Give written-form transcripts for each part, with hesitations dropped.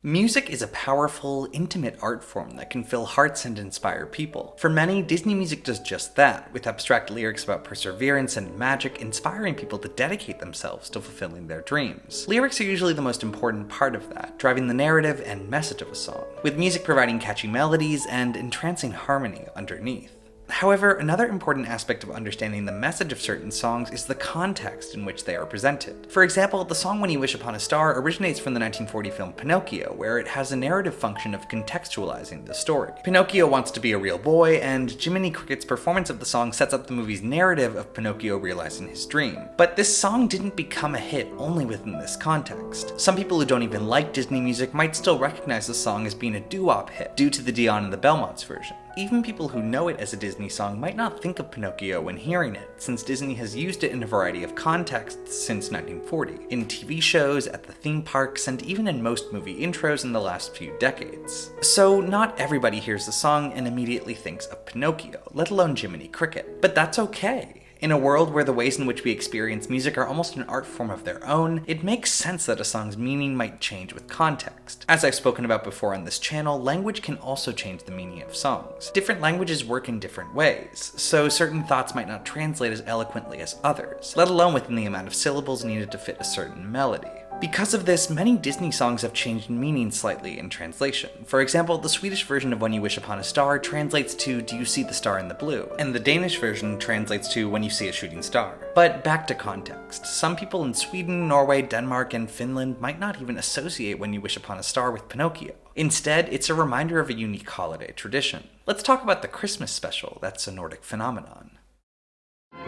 Music is a powerful, intimate art form that can fill hearts and inspire people. For many, Disney music does just that, with abstract lyrics about perseverance and magic inspiring people to dedicate themselves to fulfilling their dreams. Lyrics are usually the most important part of that, driving the narrative and message of a song, with music providing catchy melodies and entrancing harmony underneath. However, another important aspect of understanding the message of certain songs is the context in which they are presented. For example, the song When You Wish Upon a Star originates from the 1940 film Pinocchio, where it has a narrative function of contextualizing the story. Pinocchio wants to be a real boy, and Jiminy Cricket's performance of the song sets up the movie's narrative of Pinocchio realizing his dream. But this song didn't become a hit only within this context. Some people who don't even like Disney music might still recognize the song as being a doo-wop hit, due to the Dion and the Belmonts version. Even people who know it as a Disney song might not think of Pinocchio when hearing it, since Disney has used it in a variety of contexts since 1940, in TV shows, at the theme parks, and even in most movie intros in the last few decades. So not everybody hears the song and immediately thinks of Pinocchio, let alone Jiminy Cricket. But that's okay. In a world where the ways in which we experience music are almost an art form of their own, it makes sense that a song's meaning might change with context. As I've spoken about before on this channel, language can also change the meaning of songs. Different languages work in different ways, so certain thoughts might not translate as eloquently as others, let alone within the amount of syllables needed to fit a certain melody. Because of this, many Disney songs have changed meaning slightly in translation. For example, the Swedish version of When You Wish Upon a Star translates to Do You See the Star in the Blue, and the Danish version translates to When You See a Shooting Star. But back to context. Some people in Sweden, Norway, Denmark, and Finland might not even associate When You Wish Upon a Star with Pinocchio. Instead, it's a reminder of a unique holiday tradition. Let's talk about the Christmas special that's a Nordic phenomenon.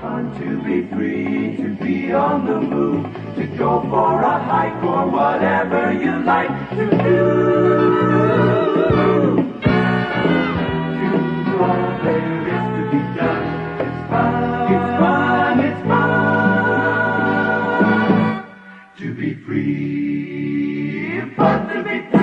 Fun to be free, to be on the move, to go for a hike or whatever you like to do. To all there is to be done. It's fun, it's fun, it's fun. To be free, fun to be free.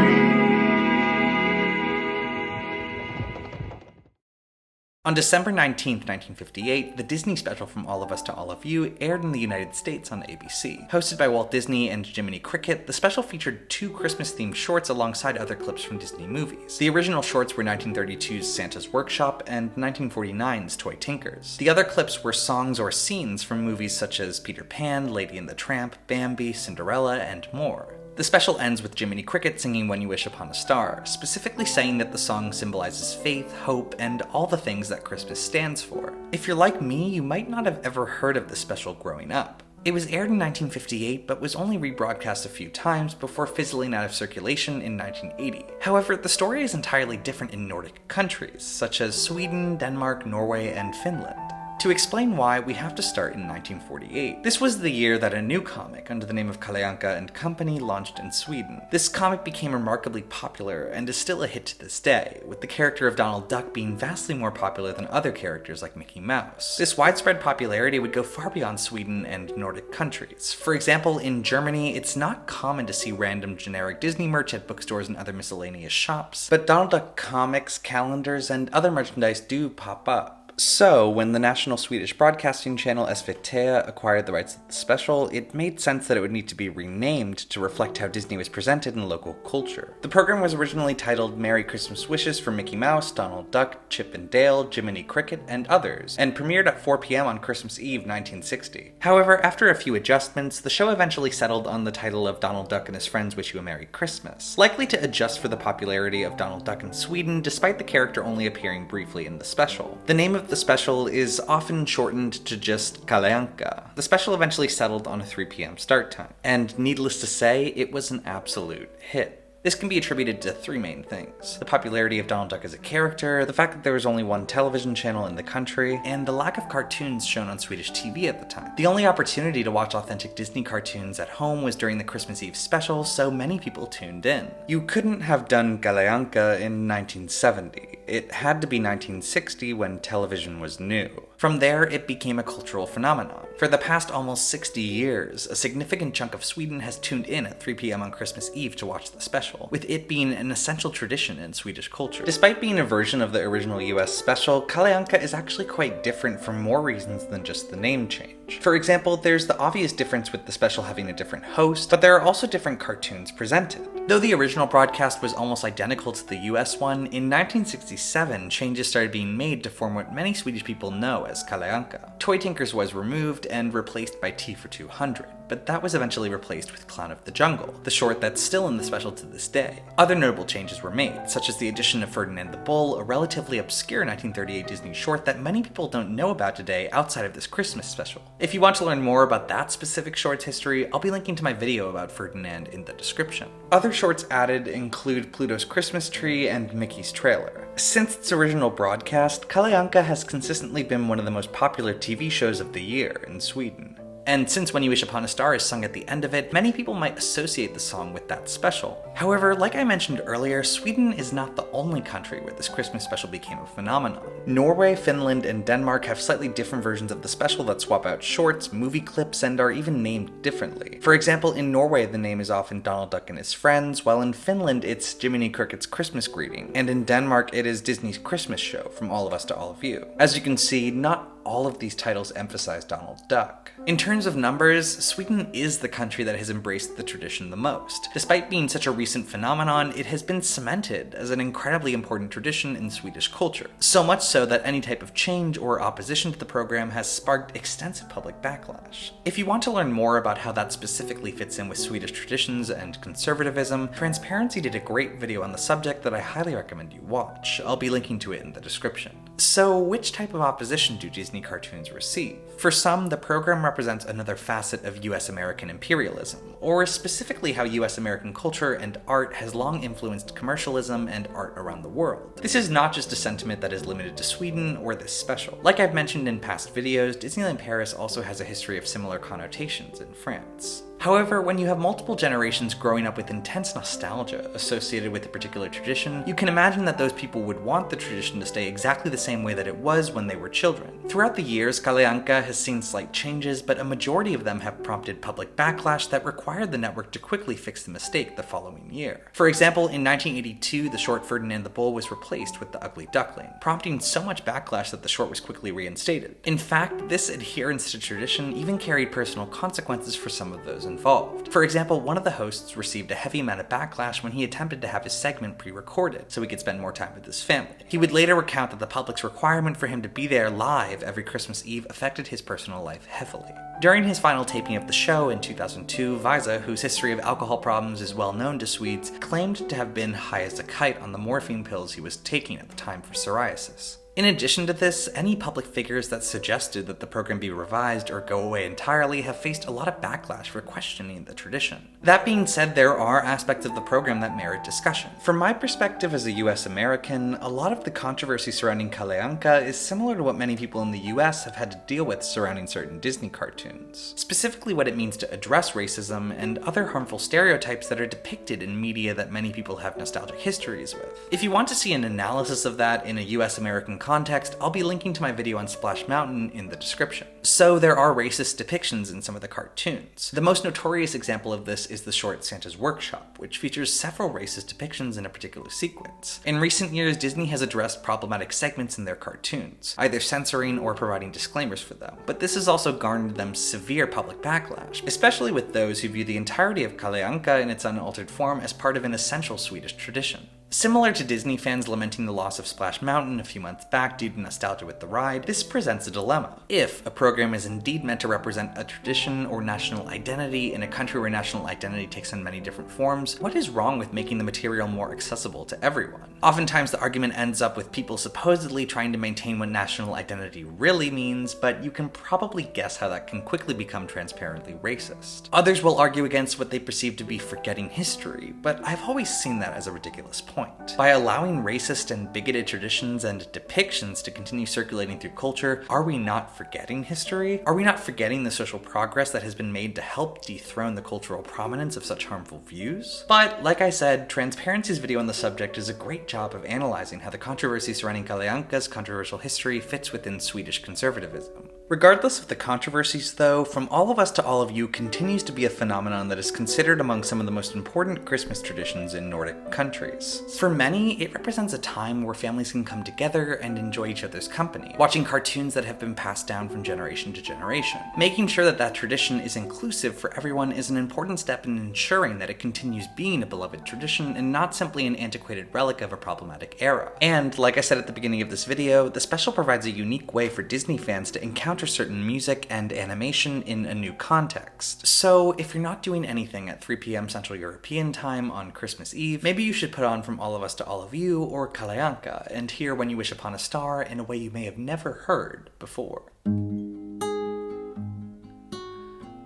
On December 19, 1958, the Disney special From All of Us to All of You aired in the United States on ABC. Hosted by Walt Disney and Jiminy Cricket, the special featured 2 Christmas-themed shorts alongside other clips from Disney movies. The original shorts were 1932's Santa's Workshop and 1949's Toy Tinkers. The other clips were songs or scenes from movies such as Peter Pan, Lady and the Tramp, Bambi, Cinderella, and more. The special ends with Jiminy Cricket singing When You Wish Upon a Star, specifically saying that the song symbolizes faith, hope, and all the things that Christmas stands for. If you're like me, you might not have ever heard of the special growing up. It was aired in 1958, but was only rebroadcast a few times before fizzling out of circulation in 1980. However, the story is entirely different in Nordic countries, such as Sweden, Denmark, Norway, and Finland. To explain why, we have to start in 1948. This was the year that a new comic under the name of Kalle Anka and Company launched in Sweden. This comic became remarkably popular and is still a hit to this day, with the character of Donald Duck being vastly more popular than other characters like Mickey Mouse. This widespread popularity would go far beyond Sweden and Nordic countries. For example, in Germany, it's not common to see random generic Disney merch at bookstores and other miscellaneous shops, but Donald Duck comics, calendars, and other merchandise do pop up. So, when the national Swedish broadcasting channel SVT acquired the rights to the special, it made sense that it would need to be renamed to reflect how Disney was presented in local culture. The program was originally titled Merry Christmas Wishes for Mickey Mouse, Donald Duck, Chip and Dale, Jiminy Cricket, and others, and premiered at 4 p.m. on Christmas Eve 1960. However, after a few adjustments, the show eventually settled on the title of Donald Duck and His Friends Wish You a Merry Christmas, likely to adjust for the popularity of Donald Duck in Sweden, despite the character only appearing briefly in the special. The name of the special is often shortened to just Kalle Anka. The special eventually settled on a 3 p.m. start time, and needless to say, it was an absolute hit. This can be attributed to 3 main things: the popularity of Donald Duck as a character, the fact that there was only one television channel in the country, and the lack of cartoons shown on Swedish TV at the time. The only opportunity to watch authentic Disney cartoons at home was during the Christmas Eve special, so many people tuned in. You couldn't have done Kalle Anka in 1970. It had to be 1960 when television was new. From there, it became a cultural phenomenon. For the past almost 60 years, a significant chunk of Sweden has tuned in at 3 p.m. on Christmas Eve to watch the special, with it being an essential tradition in Swedish culture. Despite being a version of the original US special, Kalle Anka is actually quite different for more reasons than just the name change. change. For example, there's the obvious difference with the special having a different host, but there are also different cartoons presented. Though the original broadcast was almost identical to the US one, in 1967 changes started being made to form what many Swedish people know as Kalle Anka. Toy Tinkers was removed and replaced by T for 200, but that was eventually replaced with Clown of the Jungle, the short that's still in the special to this day. Other notable changes were made, such as the addition of Ferdinand the Bull, a relatively obscure 1938 Disney short that many people don't know about today outside of this Christmas special. If you want to learn more about that specific short's history, I'll be linking to my video about Ferdinand in the description. Other shorts added include Pluto's Christmas Tree and Mickey's Trailer. Since its original broadcast, Kalle Anka has consistently been one of the most popular TV shows of the year in Sweden. And since When You Wish Upon a Star is sung at the end of it, many people might associate the song with that special. However, like I mentioned earlier, Sweden is not the only country where this Christmas special became a phenomenon. Norway, Finland, and Denmark have slightly different versions of the special that swap out shorts, movie clips, and are even named differently. For example, in Norway the name is often Donald Duck and His Friends, while in Finland it's Jiminy Cricket's Christmas Greeting, and in Denmark it is Disney's Christmas Show, From All of Us to All of You. As you can see, not all of these titles emphasize Donald Duck. In terms of numbers, Sweden is the country that has embraced the tradition the most. Despite being such a recent phenomenon, it has been cemented as an incredibly important tradition in Swedish culture. So much so that any type of change or opposition to the program has sparked extensive public backlash. If you want to learn more about how that specifically fits in with Swedish traditions and conservatism, Transparency did a great video on the subject that I highly recommend you watch. I'll be linking to it in the description. So, which type of opposition do Disney cartoons receive? For some, the program represents another facet of US American imperialism, or specifically how US American culture and art has long influenced commercialism and art around the world. This is not just a sentiment that is limited to Sweden or this special. Like I've mentioned in past videos, Disneyland Paris also has a history of similar connotations in France. However, when you have multiple generations growing up with intense nostalgia associated with a particular tradition, you can imagine that those people would want the tradition to stay exactly the same way that it was when they were children. Throughout the years, Kalle Anka has seen slight changes, but a majority of them have prompted public backlash that required the network to quickly fix the mistake the following year. For example, in 1982, the short Ferdinand the Bull was replaced with The Ugly Duckling, prompting so much backlash that the short was quickly reinstated. In fact, this adherence to tradition even carried personal consequences for some of those involved. For example, one of the hosts received a heavy amount of backlash when he attempted to have his segment pre-recorded so he could spend more time with his family. He would later recount that the public's requirement for him to be there live every Christmas Eve affected his personal life heavily. During his final taping of the show in 2002, Visades, whose history of alcohol problems is well known to Swedes, claimed to have been high as a kite on the morphine pills he was taking at the time for psoriasis. In addition to this, any public figures that suggested that the program be revised or go away entirely have faced a lot of backlash for questioning the tradition. That being said, there are aspects of the program that merit discussion. From my perspective as a US American, a lot of the controversy surrounding Kalle Anka is similar to what many people in the US have had to deal with surrounding certain Disney cartoons. Specifically what it means to address racism and other harmful stereotypes that are depicted in media that many people have nostalgic histories with. If you want to see an analysis of that in a US American context, I'll be linking to my video on Splash Mountain in the description. So there are racist depictions in some of the cartoons. The most notorious example of this is the short Santa's Workshop, which features several racist depictions in a particular sequence. In recent years, Disney has addressed problematic segments in their cartoons, either censoring or providing disclaimers for them, but this has also garnered them severe public backlash, especially with those who view the entirety of Kalle Anka in its unaltered form as part of an essential Swedish tradition. Similar to Disney fans lamenting the loss of Splash Mountain a few months back due to nostalgia with the ride, this presents a dilemma. If a program is indeed meant to represent a tradition or national identity in a country where national identity takes on many different forms, what is wrong with making the material more accessible to everyone? Oftentimes the argument ends up with people supposedly trying to maintain what national identity really means, but you can probably guess how that can quickly become transparently racist. Others will argue against what they perceive to be forgetting history, but I've always seen that as a ridiculous point. By allowing racist and bigoted traditions and depictions to continue circulating through culture, are we not forgetting history? Are we not forgetting the social progress that has been made to help dethrone the cultural prominence of such harmful views? But, like I said, Transparency's video on the subject is a great job of analyzing how the controversy surrounding Kalle Anka's controversial history fits within Swedish conservatism. Regardless of the controversies, though, From All of Us to All of You continues to be a phenomenon that is considered among some of the most important Christmas traditions in Nordic countries. For many, it represents a time where families can come together and enjoy each other's company, watching cartoons that have been passed down from generation to generation. Making sure that that tradition is inclusive for everyone is an important step in ensuring that it continues being a beloved tradition and not simply an antiquated relic of a problematic era. And, like I said at the beginning of this video, the special provides a unique way for Disney fans to encounter certain music and animation in a new context. So if you're not doing anything at 3 p.m. Central European Time on Christmas Eve, maybe you should put on From All of Us to All of You or Kalle Anka and hear When You Wish Upon a Star in a way you may have never heard before.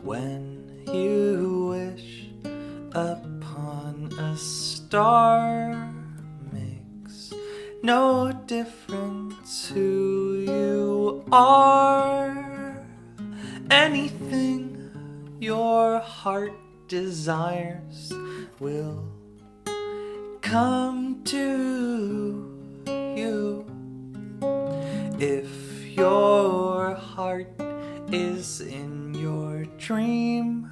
When you wish upon a star, makes no difference who you are. Anything your heart desires will come to you. If your heart is in your dream,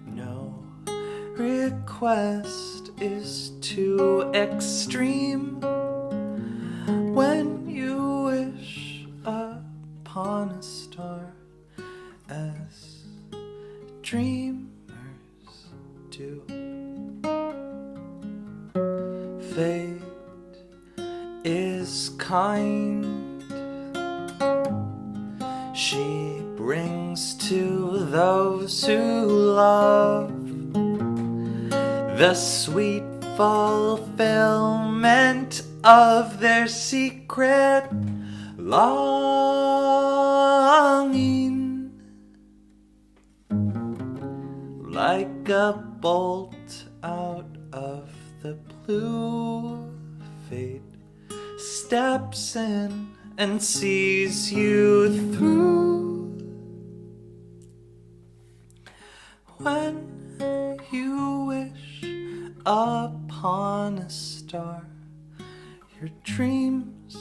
no request is too extreme. When you wish upon a star, as dreamers do, fate is kind. She brings to those who love the sweet fulfillment of their secret longing. Like a bolt out of the blue, fate steps in and sees you through. When you wish upon a star, your dreams